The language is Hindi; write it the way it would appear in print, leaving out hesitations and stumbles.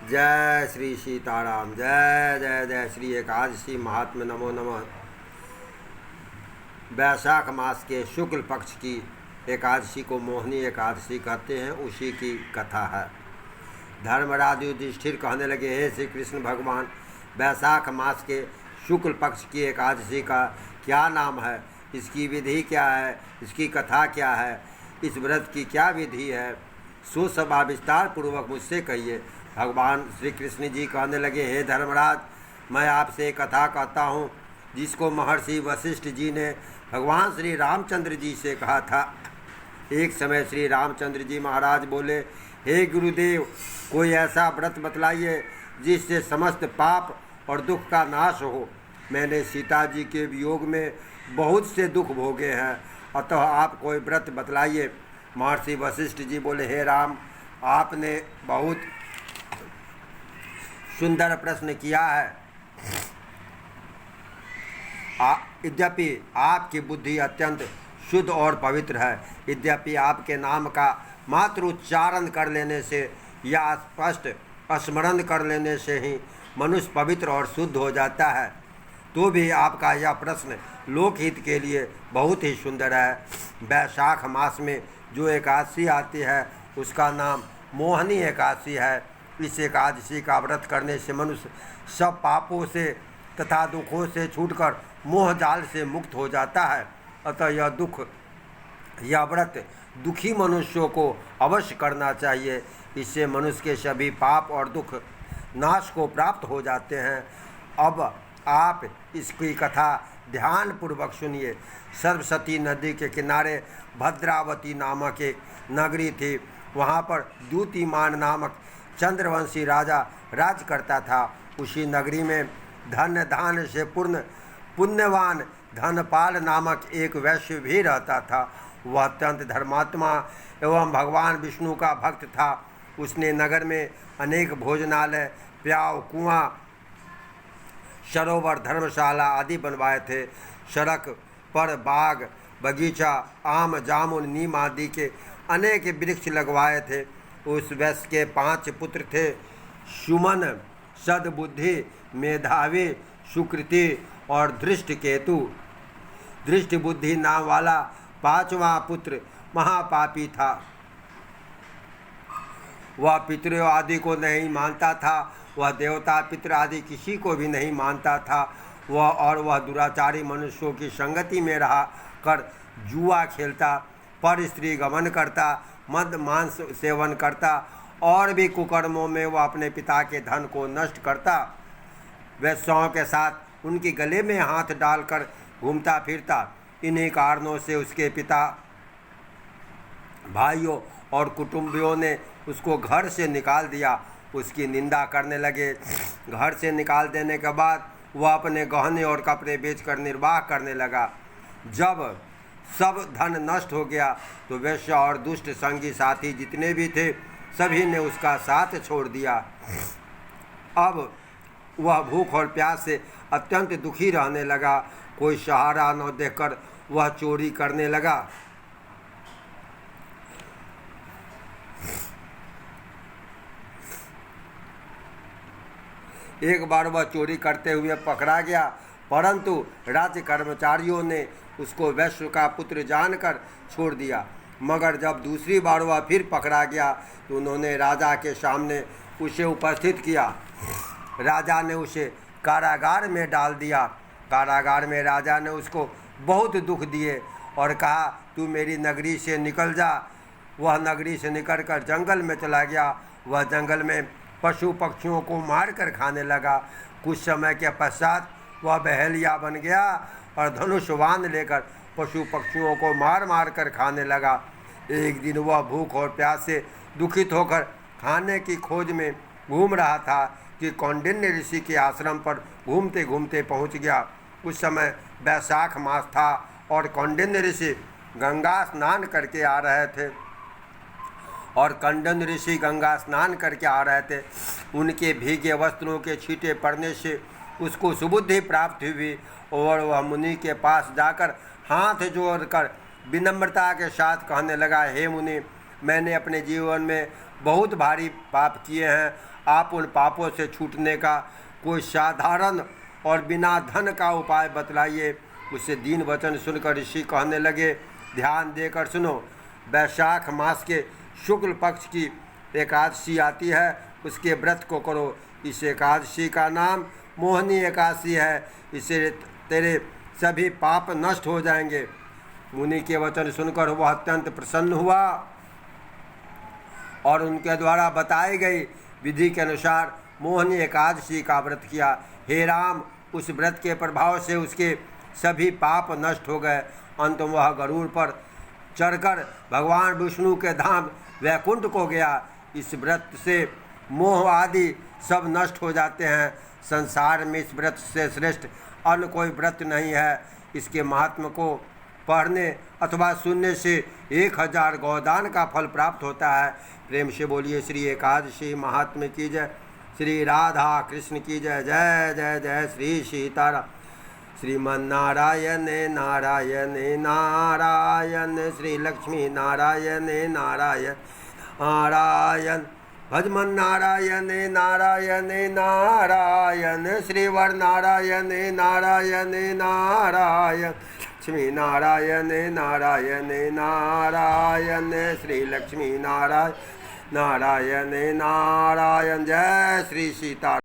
जय श्री सीताराम। जय जय जय श्री एकादशी महात्म्य। नमो नमः। वैशाख मास के शुक्ल पक्ष की एकादशी को मोहिनी एकादशी कहते हैं, उसी की कथा है। धर्मराज युधिष्ठिर कहने लगे, हे श्री कृष्ण भगवान, वैशाख मास के शुक्ल पक्ष की एकादशी का क्या नाम है, इसकी विधि क्या है, इसकी कथा क्या है, इस व्रत की क्या विधि है, सो सब विस्तार पूर्वक मुझसे कहिए। भगवान श्री कृष्ण जी कहने लगे, हे धर्मराज, मैं आपसे एक कथा कहता हूँ जिसको महर्षि वशिष्ठ जी ने भगवान श्री रामचंद्र जी से कहा था। एक समय श्री रामचंद्र जी महाराज बोले, हे गुरुदेव, कोई ऐसा व्रत बतलाइए जिससे समस्त पाप और दुख का नाश हो। मैंने सीता जी के वियोग में बहुत से दुख भोगे हैं, अतः आप कोई व्रत बतलाइए। महर्षि वशिष्ठ जी बोले, हे राम, आपने बहुत सुंदर प्रश्न किया है। यद्यपि आपकी बुद्धि अत्यंत शुद्ध और पवित्र है, यद्यपि आपके नाम का मात्र उच्चारण कर लेने से या स्पष्ट स्मरण कर लेने से ही मनुष्य पवित्र और शुद्ध हो जाता है, तो भी आपका यह प्रश्न लोकहित के लिए बहुत ही सुंदर है। वैशाख मास में जो एकादशी आती है उसका नाम मोहिनी एकादशी है। इस एकादशी का व्रत करने से मनुष्य सब पापों से तथा दुखों से छूटकर मोह जाल से मुक्त हो जाता है। अतः यह व्रत दुखी मनुष्यों को अवश्य करना चाहिए। इससे मनुष्य के सभी पाप और दुख नाश को प्राप्त हो जाते हैं। अब आप इसकी कथा ध्यानपूर्वक सुनिए। सरस्वती नदी के किनारे भद्रावती नामक एक नगरी थी। वहाँ पर द्युतिमान नामक चंद्रवंशी राजा राज करता था। उसी नगरी में धन धान से पूर्ण पुण्यवान धनपाल नामक एक वैश्य भी रहता था। वह अत्यंत धर्मात्मा एवं भगवान विष्णु का भक्त था। उसने नगर में अनेक भोजनालय, प्याव, कुआं, सरोवर, धर्मशाला आदि बनवाए थे। सड़क पर बाग बगीचा, आम, जामुन, नीम आदि के अनेक वृक्ष लगवाए थे। उस वैश्य के 5 पुत्र थे, सुमन, सद्बुद्धि, मेधावी, सुकृति और धृष्टकेतु। धृष्टबुद्धि नाम वाला 5वां पुत्र महापापी था। वह पितरों आदि को नहीं मानता था। वह देवता पितर आदि किसी को भी नहीं मानता था। वह दुराचारी मनुष्यों की संगति में रहा कर जुआ खेलता, पर स्त्री गमन करता, मद मांस सेवन करता और भी कुकर्मों में वह अपने पिता के धन को नष्ट करता। वैश्यों के साथ उनके गले में हाथ डालकर घूमता फिरता। इन्हीं कारणों से उसके पिता, भाइयों और कुटुंबियों ने उसको घर से निकाल दिया। उसकी निंदा करने लगे। घर से निकाल देने के बाद वह अपने गहने और कपड़े बेचकर निर्वाह करने लगा। जब सब धन नष्ट हो गया तो वैश्य और दुष्ट संगी साथी जितने भी थे सभी ने उसका साथ छोड़ दिया। अब वह भूख और प्यास से अत्यंत दुखी रहने लगा। कोई सहारा न देखकर वह चोरी करने लगा। एक बार वह चोरी करते हुए पकड़ा गया, परंतु राज्य कर्मचारियों ने उसको वैश्य का पुत्र जानकर छोड़ दिया। मगर जब दूसरी बार वह फिर पकड़ा गया तो उन्होंने राजा के सामने उसे उपस्थित किया। राजा ने उसे कारागार में डाल दिया। कारागार में राजा ने उसको बहुत दुख दिए और कहा, तू मेरी नगरी से निकल जा। वह नगरी से निकलकर जंगल में चला गया। वह जंगल में पशु पक्षियों को मारकर खाने लगा। कुछ समय के पश्चात वह बहेलिया बन गया और धनुष बाण लेकर पशु पक्षियों को मार मार कर खाने लगा। एक दिन वह भूख और प्यास से दुखित होकर खाने की खोज में घूम रहा था कि कौंडिन्य ऋषि के आश्रम पर घूमते घूमते पहुंच गया। उस समय वैशाख मास था और कौंडिन्य ऋषि गंगा स्नान करके आ रहे थे उनके भीगे वस्त्रों के छींटे पड़ने से उसको सुबुद्धि प्राप्त हुई और वह मुनि के पास जाकर हाथ जोड़कर विनम्रता के साथ कहने लगा, हे मुनि, मैंने अपने जीवन में बहुत भारी पाप किए हैं। आप उन पापों से छूटने का कोई साधारण और बिना धन का उपाय बतलाइए। उससे दीन वचन सुनकर ऋषि कहने लगे, ध्यान देकर सुनो। वैशाख मास के शुक्ल पक्ष की एकादशी आती है, उसके व्रत को करो। इस एकादशी का नाम मोहिनी एकादशी है। इससे तेरे सभी पाप नष्ट हो जाएंगे। मुनि के वचन सुनकर वह अत्यंत प्रसन्न हुआ और उनके द्वारा बताई गई विधि के अनुसार मोहिनी एकादशी का व्रत किया। हे राम, उस व्रत के प्रभाव से उसके सभी पाप नष्ट हो गए। अंत वह गरुड़ पर चढ़कर भगवान विष्णु के धाम वैकुंठ को गया। इस व्रत से मोह आदि सब नष्ट हो जाते हैं। संसार में इस व्रत से श्रेष्ठ अन्य कोई व्रत नहीं है। इसके महात्म को पढ़ने अथवा सुनने से 1000 गौदान का फल प्राप्त होता है। प्रेम से बोलिए श्री एकादशी महात्म्य की जय। श्री राधा कृष्ण की जय। जय जय जय श्री सीताराम। श्रीमन्नारायण नारायण नारायण, श्री लक्ष्मी नारायण नारायण नारायण, भजमन नारायण नारायण नारायण, श्रीवर नारायण नारायण नारायण, लक्ष्मी नारायण नारायण नारायण, श्री लक्ष्मी नारायण नारायण नारायण। जय श्री सीता।